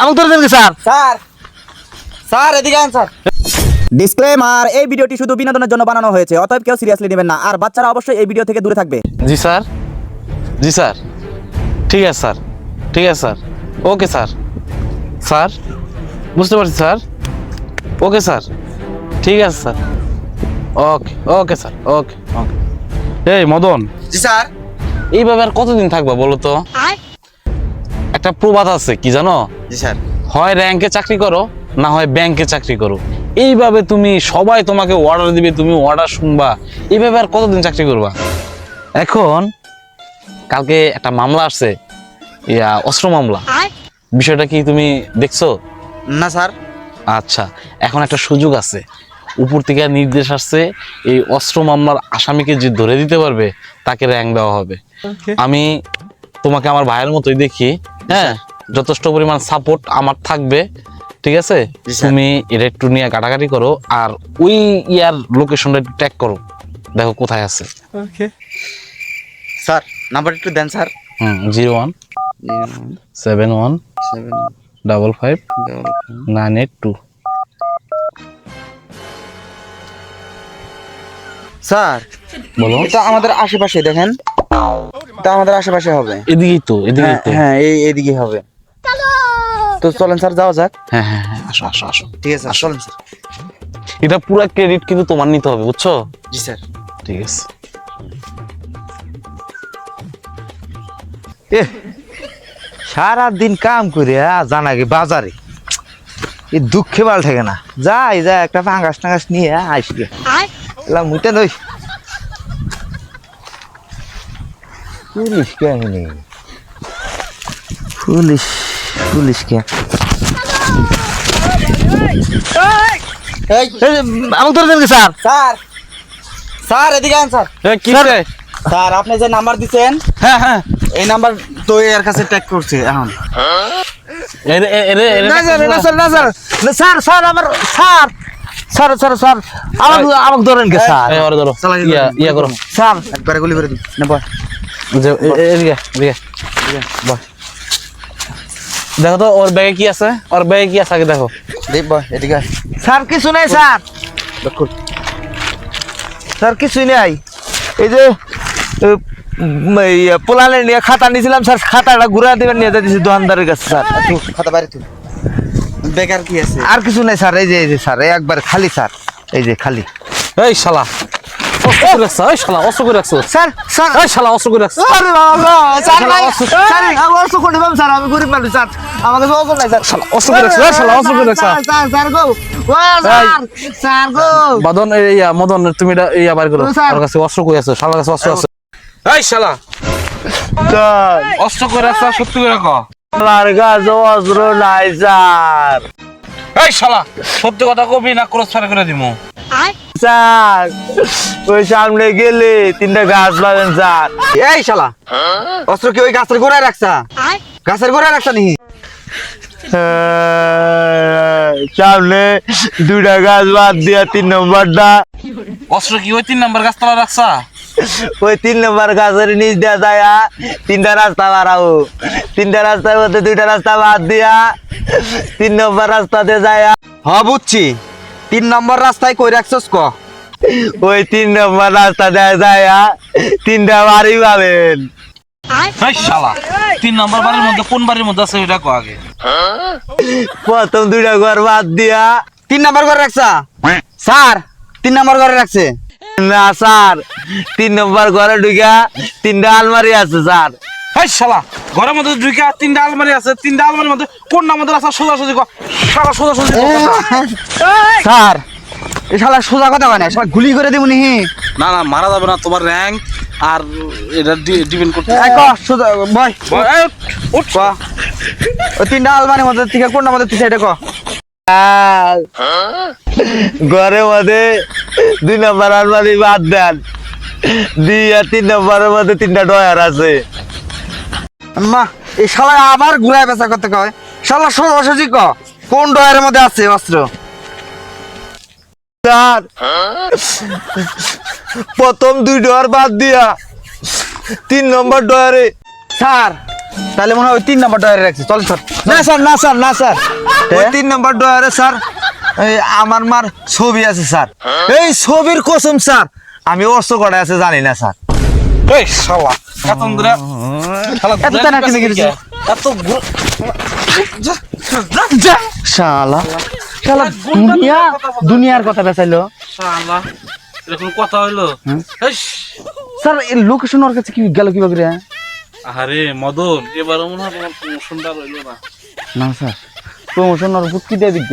আমাকে ধরে দেন sir. Sir sir এদিকে আন স্যার। ডিসক্লেমার, এই ভিডিওটি শুধু বিনোদনের জন্য বানানো হয়েছে, অতএব কেউ সিরিয়াসলি নেবেন না। আর বাচ্চারা অবশ্যই এই ভিডিও থেকে দূরে থাকবে। জি স্যার, জি স্যার, ঠিক আছে স্যার, ঠিক আছে স্যার, ওকে স্যার, স্যার বুঝতে পারছি স্যার, ওকে স্যার, ঠিক আছে স্যার, ওকে ওকে স্যার, ওকে ওকে। এই মদন, জি স্যার। এইভাবে আর কতদিন থাকবা বলো তো? একটা প্রবাদ আছে কি জানো? জি স্যার। হয় র্যাঙ্কে চাকরি করো, না হয় ব্যাংকে চাকরি করো। এইভাবে তুমি সবাই তোমাকে অর্ডার দিবে, তুমি অর্ডার শুনবা, এইভাবে আর কতদিন চাকরি করবা? এখন কালকে একটা মামলা আসছে, অস্ত্র মামলা। বিষয়টা কি তুমি দেখছো? না স্যার। আচ্ছা, এখন একটা সুযোগ আছে, উপর থেকে নির্দেশ আসছে, এই অস্ত্র মামলার আসামিকে যে ধরে দিতে পারবে তাকে র্যাঙ্ক দেওয়া হবে। আমি তোমাকে আমার ভাইয়ের মতোই দেখি, হ্যাঁ, যথেষ্ট পরিমাণ সাপোর্ট আমার থাকবে, ঠিক আছে? তুমি এটা একটু নিয়ে কাটাকাটি করো, আর ওই ইয়ার লোকেশনটা একটু ট্যাগ করো, দেখো কোথায় আছে। স্যার নাম্বার একটু দেন স্যার। 0171555982। স্যার বলো। এটা আমাদের আশেপাশে, দেখেন এটা আমাদের আশেপাশে হবে। এদিকেই তো, এদিকেই তো। হ্যাঁ এইদিকে হবে। তো চলেন স্যার, যাওয়া যাক। হ্যাঁ হ্যাঁ হ্যাঁ, আসো আসো আসো। ঠিক আছে স্যার, চলেন স্যার। এটা পুরো ক্রেডিট কিন্তু তোমার নিতে হবে, বুঝছো? জি স্যার। ঠিক আছে। সারাদিন কাম করে জানা গে বাজারে এই দুঃখে বাল থাকে না, যাই যা একটা ফাঙ্গাস টাঙ্গাস নিয়ে আসবে মুইটা নই। পুলিশ কাহিনী, পুলিশ পুলিশ কে আমাকে ধরে দেন স্যার। স্যার স্যার এদিকে আন স্যার। কি স্যার আপনি যে নাম্বার দিছেন, হ্যাঁ হ্যাঁ, এই নাম্বার তো এর কাছে ট্যাগ করছে এখন। আমাকে ধরেন কে স্যার? ধরো, চালাকি ইয়া করো স্যার একবারে গুলি করে দিন না বয়। এদিকে এদিকে বয়। দেখো তো ওর ব্যাগে কি আছে, ওর ব্যাগে কি আছে আগে দেখো। দেখ বয় এদিকে আয়। স্যার কিছু নাই স্যার, স্যার কিছুই নাই। এই যে পোলানে নিয়ে খাতা নিয়েছিলাম স্যার, খাতাটা ঘুরা দেবেন নিয়ে যাচ্ছি দোকানদারের কাছে স্যার। খাতা বাইরে তুই। বেকার কি আছে? আর কিছু নাই স্যার, এই যে স্যার এই একবার খালি স্যার, এই যে খালি। এই শালা অস্ত্র করে রাখছো, এই শালা অস্ত্র করে রাখছো, স্যার স্যার এই শালা অস্ত্র করে রাখছো। স্যার আমি অস্ত্র কোন স্যার, আমি গরিব মানুষ স্যার, আমাকে অস্ত্র নাই স্যার। শালা অস্ত্র করে রাখছো, এই শালা অস্ত্র করে রাখছো। স্যার স্যার গো, স্যার স্যার গো। মদন, ইয়া মদন, তুমি এটা ইয়া বাইর করো, স্যার। ওর কাছে অস্ত্র কই আছে? শালার কাছে অস্ত্র আছে। এই শালা স্যার অস্ত্র করে রাখছো, সত্যি করে রাখো। আমার কাছে অস্ত্র নাই স্যার। এই শালা সত্যি কথা কবি না ক্রস ফায়ার করে দিমু। স্যার ওই সামনে গেলে 3টা গাছ পাবেন স্যার। এই শালা অস্ত্র কি ওই গাছের গোড়ায় রাখছা? গাছের গোড়ায় রাখছা নি? সামনে 2টা গাছ বাদ দিয়া 3 নম্বরটা, অস্ত্র কি ওই 3 নাম্বার গাছতলা রাখছা? ওই 3 নম্বর গাছের নিচ দিয়া যায় 3টা রাস্তা বাড়াবো। 3টা রাস্তার মধ্যে 2টা রাস্তা বাদ দিয়া 3 নম্বর রাস্তাতে যায়। হ্যাঁ বুঝছি, 3 নম্বর রাস্তায় কই রাখছস ক? ওই 3 নম্বর রাস্তা দেয়া যায় 3টা বাড়ি পাবেন। এই শালা 3 নাম্বার বাড়ির মধ্যে কোন বাড়ির মধ্যে আছে এটা কো আগে। প্রথম 2টা ঘর বাদ দিয়া 3 নম্বর ঘরে রাখছা? স্যার 3 নম্বর ঘরে রাখছে। না স্যার, 3 নম্বর ঘরে ঢুকা 3টা আলমারি আছে স্যার। এই শালা ঘরের মধ্যে ঢুকে 3টা আলমারি আছে, 3টা আলমারির মধ্যে কোন নাম্বার আছে? সোজাসুজি কো শালা, সোজাসুজি কো। স্যার এই শালা সোজা কথা কয় না, শালা গুলি করে দিমু নি। না না, মারা যাবে না, তোমার র্যাঙ্ক আর এটা ডিপেন্ড করতে। এই ক সোজা বয় উঠ ক। ওই 3টা আলমারির মধ্যে থেকে কোন নম্বর তুই এটা ক? ঘরের মধ্যে 2 নম্বর আলমারি বাদ দেন দিয়া 3 নম্বরের মধ্যে 3টা ডয়ার আছে। মা এই শালা আবার ঘুরায় বেচা করতে কয়। শালা সোজাসুজি ক কোন ডয়ারের মধ্যে আছে অস্ত্র? স্যার প্রথম 2 ডয়ার বাদ দিয়া 3 নম্বর ডয়ারে। স্যার তাহলে মনে হয় ওই 3 নম্বর ডয়ারে রাখছি চল স্যার। না স্যার না স্যার না স্যার ওই 3 নম্বর ডয়ারে স্যার এই আমার মার ছবি আছে স্যার। এই ছবির কসম স্যার আমি অস্ত্র কটা আছে জানি না স্যার। এই শালা কাতন ধরে শালা এত টানা কিনে গেছে এত ঘুরে- শালা শালা দুনিয়ার কথা বেচাইলো শালা এরকম কথা হইলো ইস, স্যার এই লোকেশন ওর কাছে কি গেল কিভাবে রে? আরে মদন এবারও মনে হয় তোমার প্রমোশনটা রইলো না না স্যার প্রমোশন ওর বুদ্ধি দিয়ে দিক